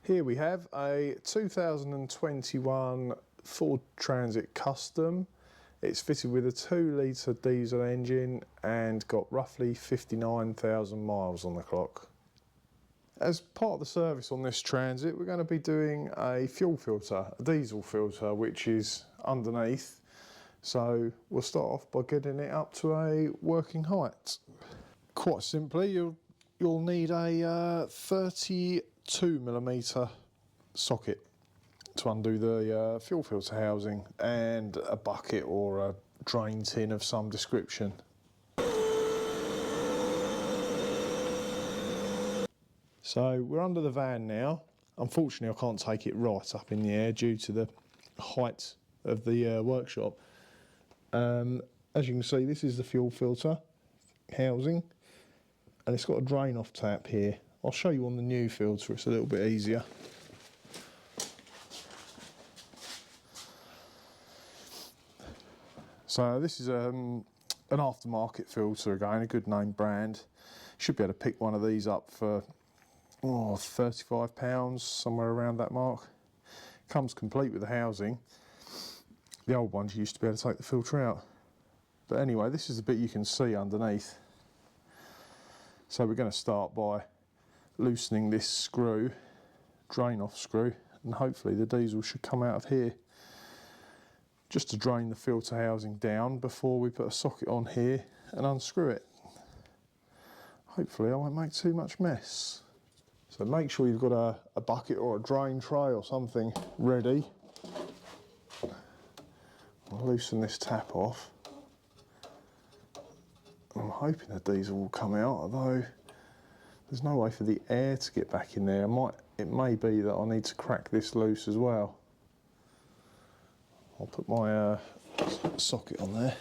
Here we have a 2021 Ford Transit Custom. It's fitted with a 2-litre diesel engine and got roughly 59,000 miles on the clock. As part of the service on this Transit, we're going to be doing a fuel filter, a diesel filter, which is underneath. So we'll start off by getting it up to a working height. Quite simply, you'll need a 32mm socket to undo the fuel filter housing, and a bucket or a drain tin of some description. So we're under the van now. Unfortunately, I can't take it right up in the air due to the height of the workshop. As you can see, this is the fuel filter housing, and it's got a drain off tap here. I'll show you on the new filter, it's a little bit easier. So this is an aftermarket filter, again, a good name brand. Should be able to pick one of these up for £35, somewhere around that mark. Comes complete with the housing. The old ones you used to be able to take the filter out. But anyway, this is the bit you can see underneath. So we're going to start by loosening this screw, drain off screw, and hopefully the diesel should come out of here. Just to drain the filter housing down before we put a socket on here and unscrew it. Hopefully I won't make too much mess. So make sure you've got a bucket or a drain tray or something ready. I'll loosen this tap off. I'm hoping the diesel will come out, although there's no way for the air to get back in there. It may be that I'll need to crack this loose as well. I'll put my socket on there,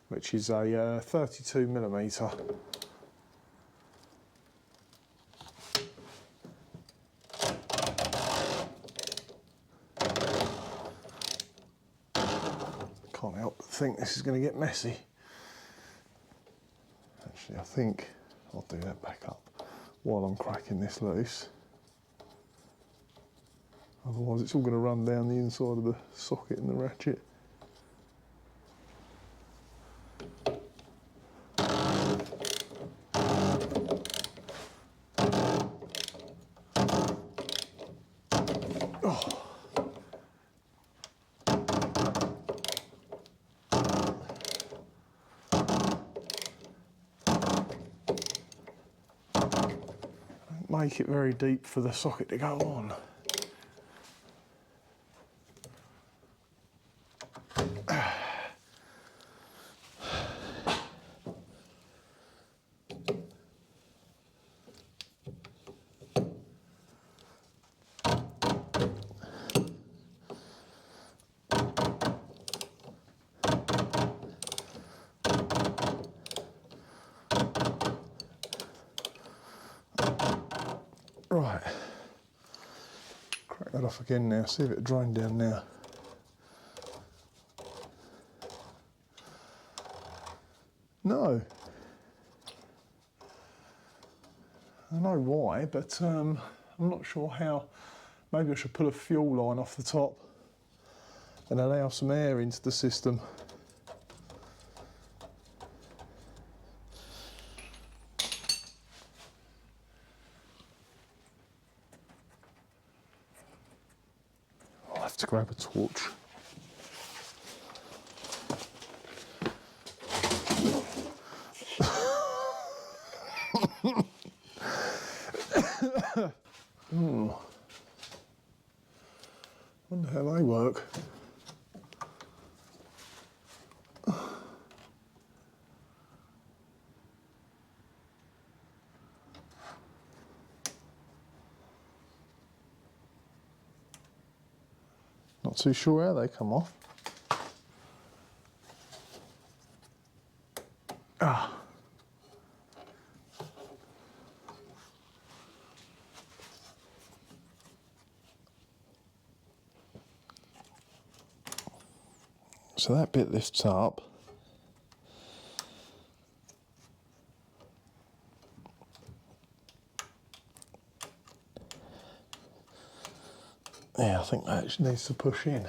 which is a 32mm. Can't help but think this is going to get messy. Actually, I think I'll do that back up while I'm cracking this loose. Otherwise it's all going to run down the inside of the socket and the ratchet. Make it very deep for the socket to go on. Right, crack that off again now, see if it'll drain down now. No. I know why, but I'm not sure how. Maybe I should pull a fuel line off the top and allow some air into the system. I'll have to grab a torch. Wonder how they work. Not too sure how they come off. So that bit lifts up. Yeah, I think that actually needs to push in.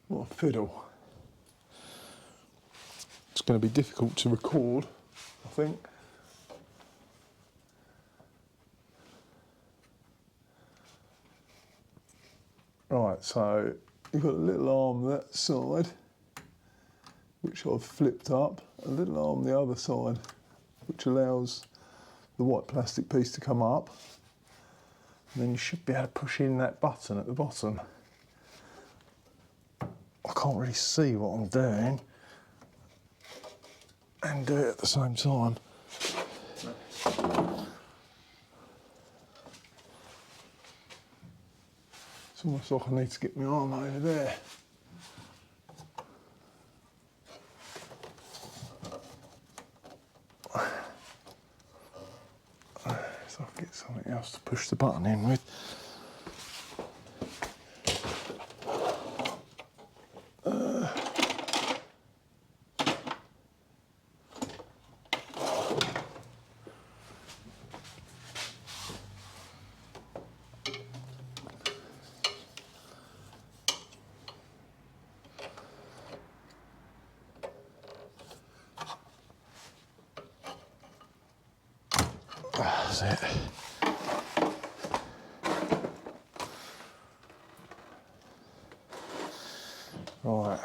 What a fiddle. It's going to be difficult to record, I think. Right, so you've got a little arm that side, which I've flipped up, a little arm the other side, which allows the white plastic piece to come up. And then you should be able to push in that button at the bottom. I can't really see what I'm doing and do it at the same time. It's almost like I need to get my arm over there. So I can get something else to push the button in with. That's it. Right.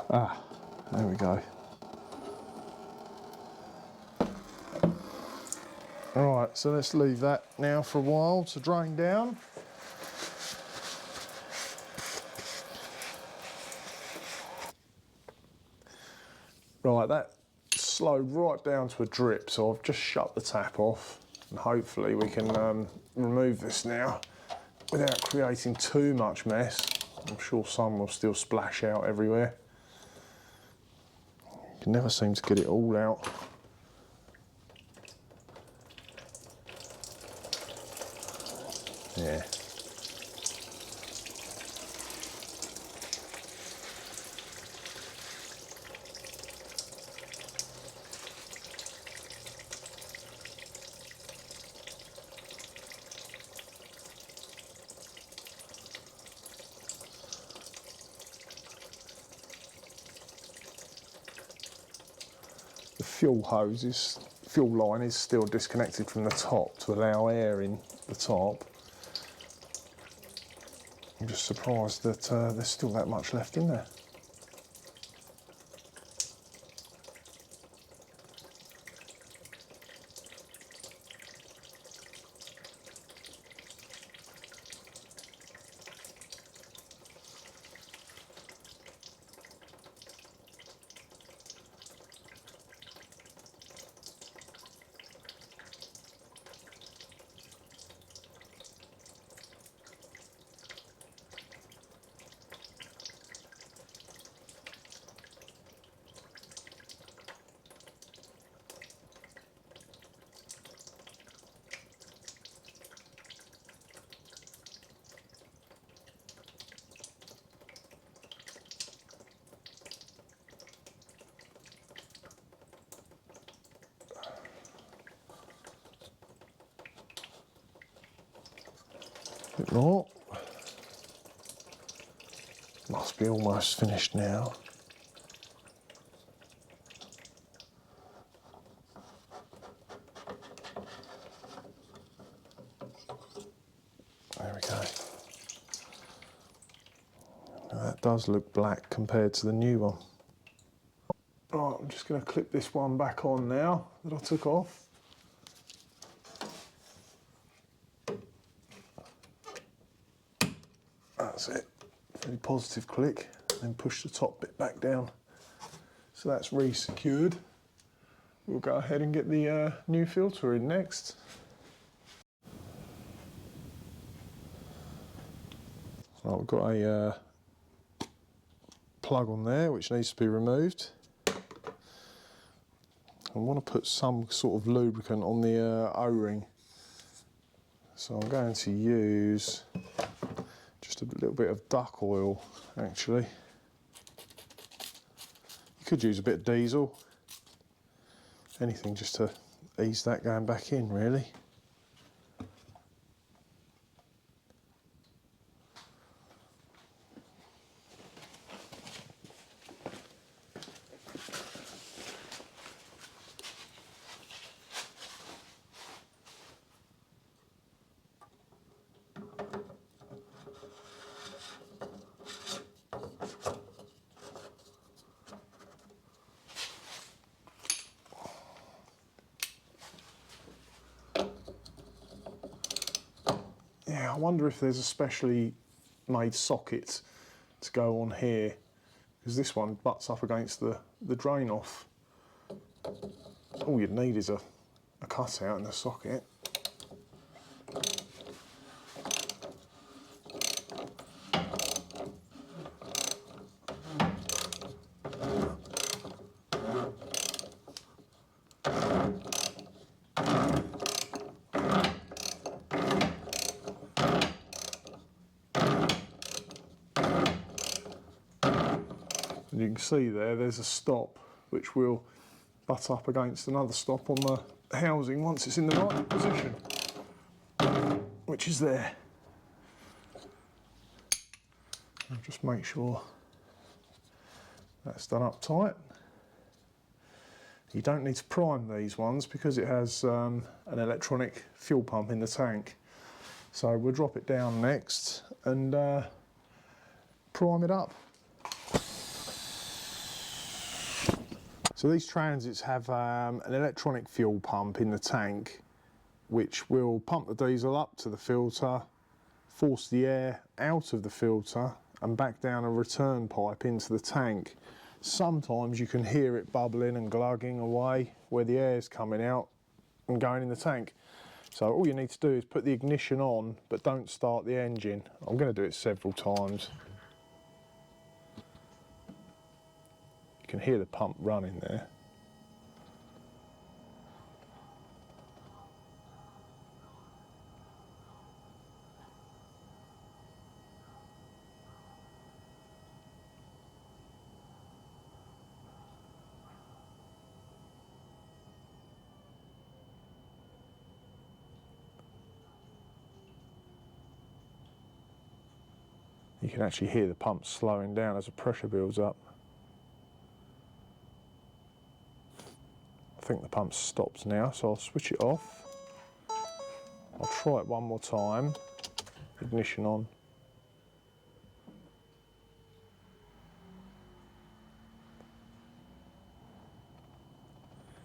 Ah, there we go. Alright, so let's leave that now for a while to drain down. Right, that slowed right down to a drip, so I've just shut the tap off and hopefully we can remove this now without creating too much mess. I'm sure some will still splash out everywhere. You can never seem to get it all out. Yeah. The fuel line is still disconnected from the top to allow air in the top. I'm just surprised that there's still that much left in there. Bit more. Must be almost finished now. There we go. Now that does look black compared to the new one. Right, I'm just going to clip this one back on now that I took off. That's it. Really positive click, then push the top bit back down. So that's re-secured. We'll go ahead and get the new filter in next. Right, we've got a plug on there which needs to be removed. I want to put some sort of lubricant on the O-ring So I'm going to use just a little bit of duck oil, actually. You could use a bit of diesel. Anything just to ease that going back in, really. Yeah, I wonder if there's a specially made socket to go on here, because this one butts up against the drain off. All you'd need is a cutout and a socket. And you can see there's a stop which will butt up against another stop on the housing once it's in the right position, which is there. I'll just make sure that's done up tight. You don't need to prime these ones because it has an electronic fuel pump in the tank. So we'll drop it down next and prime it up. So these transits have an electronic fuel pump in the tank which will pump the diesel up to the filter, force the air out of the filter and back down a return pipe into the tank. Sometimes you can hear it bubbling and glugging away where the air is coming out and going in the tank. So all you need to do is put the ignition on, but don't start the engine. I'm going to do it several times. You can hear the pump running there. You can actually hear the pump slowing down as the pressure builds up. I think the pump stops now, so I'll switch it off. I'll try it one more time. Ignition on.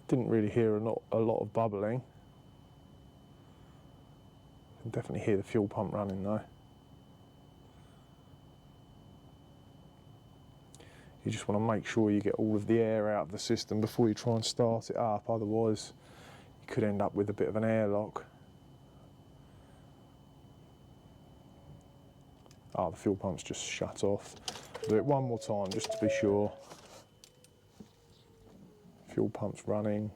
Didn't really hear a lot of bubbling. Can definitely hear the fuel pump running though. You just want to make sure you get all of the air out of the system before you try and start it up, otherwise you could end up with a bit of an airlock. Ah, the fuel pump's just shut off. Do it one more time just to be sure. Fuel pump's running.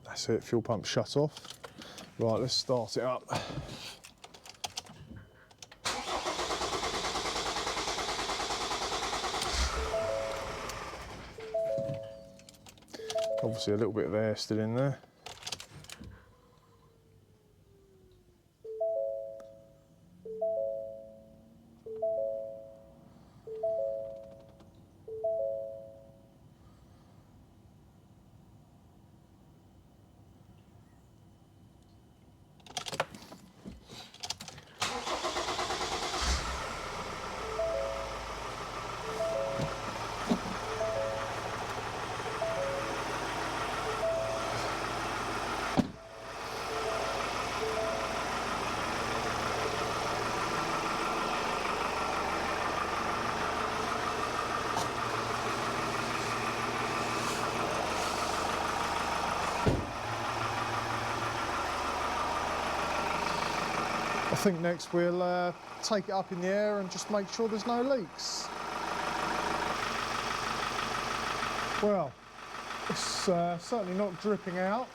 That's it, fuel pump shut off. Right, let's start it up. Obviously a little bit of air still in there. think next we'll take it up in the air and just make sure there's no leaks. Well, it's certainly not dripping out.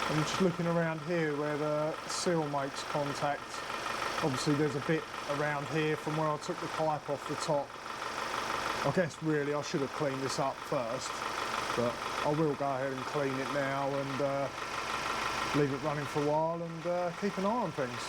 I'm just looking around here where the seal makes contact. Obviously there's a bit around here from where I took the pipe off the top. I guess really I should have cleaned this up first, but I will go ahead and clean it now and leave it running for a while and keep an eye on things.